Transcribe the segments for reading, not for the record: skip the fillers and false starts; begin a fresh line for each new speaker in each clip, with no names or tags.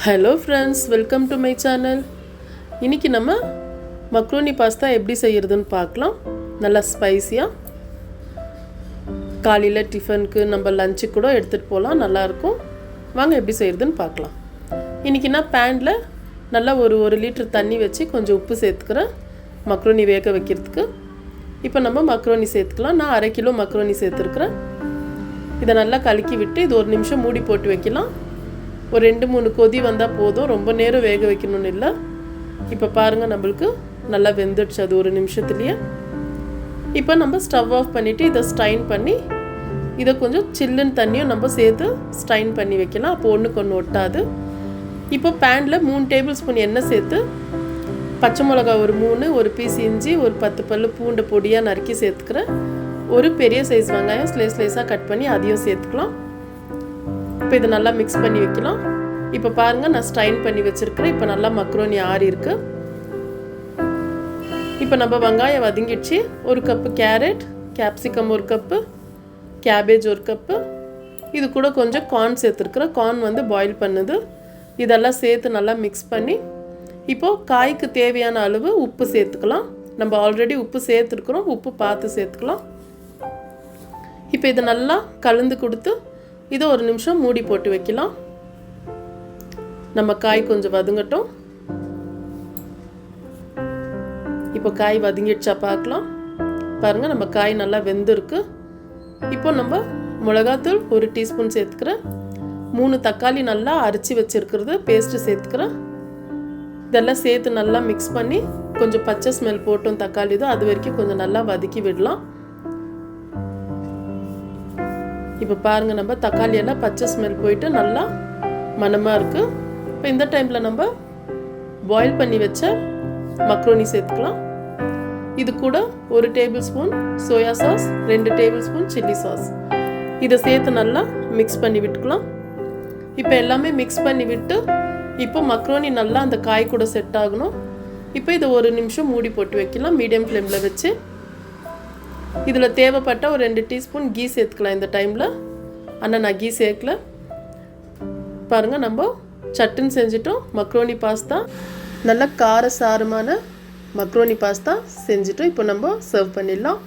Hello friends, welcome to my channel. இன்றைக்கி நம்ம macaroni pasta எப்படி செய்கிறதுன்னு பார்க்கலாம். நல்லா ஸ்பைஸியாக காலையில் டிஃபனுக்கு நம்ம லஞ்சுக்கு கூட எடுத்துகிட்டு போகலாம், நல்லாயிருக்கும். வாங்க எப்படி செய்கிறதுன்னு பார்க்கலாம். இன்றைக்கி நான் பேனில் நல்லா ஒரு லிட்டர் தண்ணி வச்சு கொஞ்சம் உப்பு சேர்த்துக்கிறேன் மக்ரோனி வேக வைக்கிறதுக்கு. இப்போ நம்ம மக்ரோனி சேர்த்துக்கலாம். நான் 1/2 கிலோ மக்ரோனி சேர்த்துருக்குறேன். இதை நல்லா கலக்கி விட்டு இது 1 நிமிஷம் மூடி போட்டு வைக்கலாம். ஒரு 2-3 கொதி வந்தால் போதும், ரொம்ப நேரம் வேக வைக்கணும்னு இல்லை. இப்போ பாருங்கள், நம்மளுக்கு நல்லா வெந்துடுச்சு அது 1 நிமிஷத்துலேயே. இப்போ நம்ம ஸ்டவ் ஆஃப் பண்ணிவிட்டு இதை ஸ்ட்ரைன் பண்ணி இதை கொஞ்சம் சில்லுன்னு தண்ணியும் நம்ம சேர்த்து ஸ்ட்ரைன் பண்ணி வைக்கலாம். அப்போ ஒன்றுக்கு ஒன்று ஒட்டாது. இப்போ பேனில் 3 டேபிள் ஸ்பூன் எண்ணெய் சேர்த்து பச்சை மிளகா ஒரு 3, ஒரு பீஸ் இஞ்சி, ஒரு 10 பல்லு பூண்டை பொடியாக நறுக்கி சேர்த்துக்கிறேன். ஒரு பெரிய சைஸ் வெங்காயம் ஸ்லைஸாக கட் பண்ணி அதையும் சேர்த்துக்கலாம். இப்போ இதை நல்லா மிக்ஸ் பண்ணி வைக்கலாம். இப்போ பாருங்கள், நான் ஸ்ட்ரைன் பண்ணி வச்சுருக்கிறேன். இப்போ நல்லா மக்ரோனி ஆறி இருக்கு. இப்போ நம்ம வெங்காயம் வதங்கிடுச்சு. 1 cup carrot, capsicum 1 cup, cabbage 1 cup, இது கூட கொஞ்சம் கார்ன் சேர்த்துருக்குறேன். கார்ன் வந்து பாயில் பண்ணுது. இதெல்லாம் சேர்த்து நல்லா மிக்ஸ் பண்ணி இப்போது காய்க்கு தேவையான அளவு உப்பு சேர்த்துக்கலாம். நம்ம ஆல்ரெடி உப்பு சேர்த்துருக்குறோம், உப்பு பார்த்து சேர்த்துக்கலாம். இப்போ இதை நல்லா கலந்து கொடுத்து இதை 1 நிமிஷம் மூடி போட்டு வைக்கலாம். நம்ம காய் கொஞ்சம் வதங்கட்டும். இப்போ காய் வதங்கிடுச்சா பார்க்கலாம். பாருங்கள், நம்ம காய் நல்லா வெந்திருக்கு. இப்போ நம்ம மிளகாத்தூள் 1 டீஸ்பூன் சேர்த்துக்கிறேன். 3 தக்காளி நல்லா அரைச்சி வச்சுருக்கிறது பேஸ்ட்டு சேர்த்துக்கிறேன். இதெல்லாம் சேர்த்து நல்லா மிக்ஸ் பண்ணி கொஞ்சம் பச்சை ஸ்மெல் போட்டோம் தக்காளி தான், அது வரைக்கும் கொஞ்சம் நல்லா வதக்கி விடலாம். இப்போ பாருங்கள், நம்ம தக்காளியெல்லாம் பச்சை ஸ்மெல் போயிட்டு நல்லா மணமாக இருக்குது. இப்போ இந்த டைமில் நம்ம பாயில் பண்ணி வச்ச மக்ரோனி சேர்த்துக்கலாம். இது கூட 1 table spoon soya sauce, 2 table spoon chilli sauce, இதை சேர்த்து நல்லா மிக்ஸ் பண்ணி விட்டுக்கலாம். இப்போ எல்லாமே மிக்ஸ் பண்ணி விட்டு இப்போ மக்ரோனி நல்லா அந்த காய் கூட செட் ஆகணும். இப்போ இதை 1 நிமிஷம் மூடி போட்டு வைக்கலாம் மீடியம் ஃப்ளேமில் வச்சு. இதில் தேவைப்பட்ட ஒரு 2 டீஸ்பூன் கீ சேர்த்துக்கலாம் இந்த டைமில். ஆனால் நான் கீ சேர்க்கல. பாருங்கள், நம்ம சட்டுன்னு செஞ்சிட்டோம் மக்ரோனி பாஸ்தா. நல்ல காரசாரமான மக்ரோனி பாஸ்தா செஞ்சுட்டோம். இப்போ நம்ம சர்வ் பண்ணிடலாம்.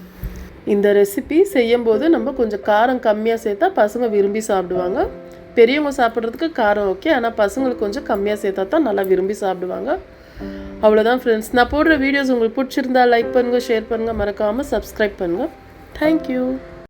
இந்த ரெசிபி செய்யும்போது நம்ம கொஞ்சம் காரம் கம்மியாக சேர்த்தா பசங்க விரும்பி சாப்பிடுவாங்க. பெரியவங்க சாப்பிட்றதுக்கு காரம் ஓகே, ஆனால் பசங்களுக்கு கொஞ்சம் கம்மியாக சேர்த்தா தான் நல்லா விரும்பி சாப்பிடுவாங்க. அவ்வளோதான் ஃப்ரெண்ட்ஸ். நான் போடுற வீடியோஸ் உங்களுக்கு பிடிச்சிருந்தா லைக் பண்ணுங்கள், ஷேர் பண்ணுங்கள், மறக்காமல் சப்ஸ்கிரைப் பண்ணுங்கள். தேங்க்யூ.